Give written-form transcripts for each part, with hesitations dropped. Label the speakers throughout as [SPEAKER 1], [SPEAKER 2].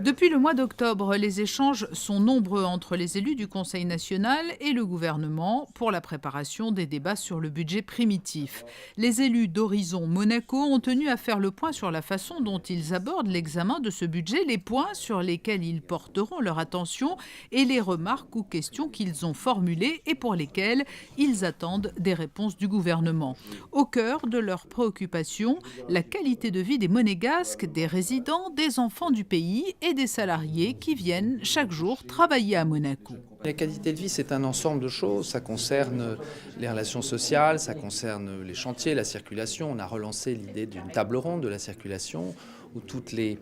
[SPEAKER 1] Depuis le mois d'octobre, les échanges sont nombreux entre les élus du Conseil national et le gouvernement pour la préparation des débats sur le budget primitif. Les élus d'Horizon Monaco ont tenu à faire le point sur la façon dont ils abordent l'examen de ce budget, les points sur lesquels ils porteront leur attention et les remarques ou questions qu'ils ont formulées et pour lesquelles ils attendent des réponses du gouvernement. Au cœur de leurs préoccupations, la qualité de vie des Monégasques, des résidents, des enfants du pays et des salariés qui viennent chaque jour travailler à Monaco.
[SPEAKER 2] La qualité de vie, c'est un ensemble de choses. Ça concerne les relations sociales, ça concerne les chantiers, la circulation. On a relancé l'idée d'une table ronde de la circulation où toutes les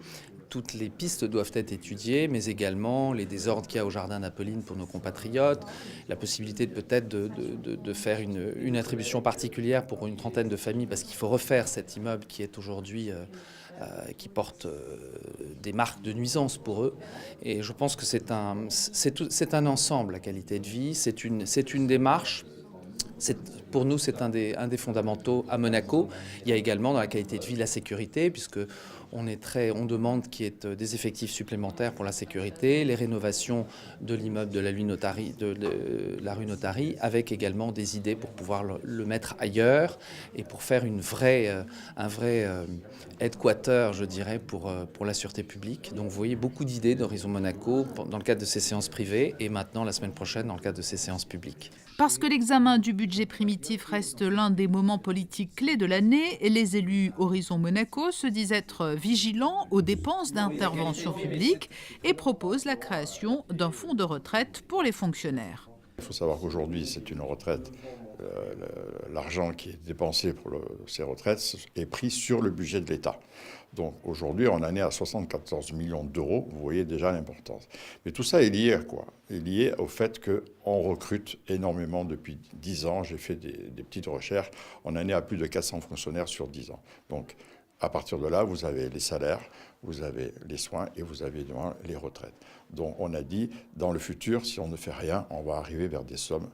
[SPEAKER 2] pistes doivent être étudiées, mais également les désordres qu'il y a au jardin d'Apolline pour nos compatriotes, la possibilité peut-être de faire une attribution particulière pour une trentaine de familles, parce qu'il faut refaire cet immeuble qui est aujourd'hui, qui porte des marques de nuisance pour eux. Et je pense que c'est un ensemble, la qualité de vie, c'est une démarche. Pour nous, c'est un des fondamentaux à Monaco. Il y a également dans la qualité de vie la sécurité, puisque on demande qu'il y ait des effectifs supplémentaires pour la sécurité, les rénovations de l'immeuble de la rue Notary, avec également des idées pour pouvoir le mettre ailleurs et pour faire un vrai headquarter, je dirais, pour la sûreté publique. Donc vous voyez beaucoup d'idées d'Horizon Monaco dans le cadre de ces séances privées et maintenant la semaine prochaine dans le cadre de ces séances publiques.
[SPEAKER 1] Parce que l'examen du budget primitif reste l'un des moments politiques clés de l'année, les élus Horizon Monaco se disent être vigilants aux dépenses d'intervention publique et proposent la création d'un fonds de retraite pour les fonctionnaires.
[SPEAKER 3] Il faut savoir qu'aujourd'hui, c'est une retraite. L'argent qui est dépensé pour ces retraites est pris sur le budget de l'État. Donc aujourd'hui, on en est à 74 millions d'euros. Vous voyez déjà l'importance. Mais tout ça est lié à quoi? Est lié au fait qu'on recrute énormément depuis 10 ans. J'ai fait des petites recherches. On en est à plus de 400 fonctionnaires sur 10 ans. Donc à partir de là, vous avez les salaires, vous avez les soins et vous avez les retraites. Donc on a dit, dans le futur, si on ne fait rien, on va arriver vers des sommes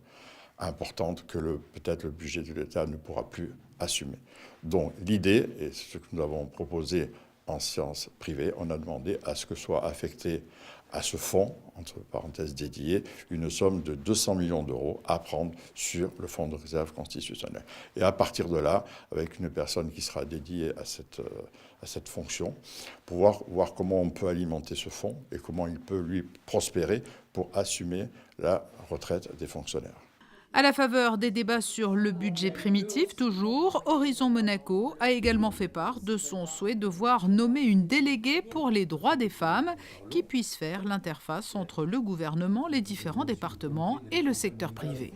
[SPEAKER 3] importantes que peut-être le budget de l'État ne pourra plus assumer. Donc l'idée, et c'est ce que nous avons proposé en séance privée, on a demandé à ce que soit affecté à ce fonds, entre parenthèses dédié, une somme de 200 millions d'euros à prendre sur le fonds de réserve constitutionnel. Et à partir de là, avec une personne qui sera dédiée à cette fonction, pouvoir voir comment on peut alimenter ce fonds et comment il peut lui prospérer pour assumer la retraite des fonctionnaires.
[SPEAKER 1] À la faveur des débats sur le budget primitif, toujours, Horizon Monaco a également fait part de son souhait de voir nommer une déléguée pour les droits des femmes qui puisse faire l'interface entre le gouvernement, les différents départements et le secteur privé.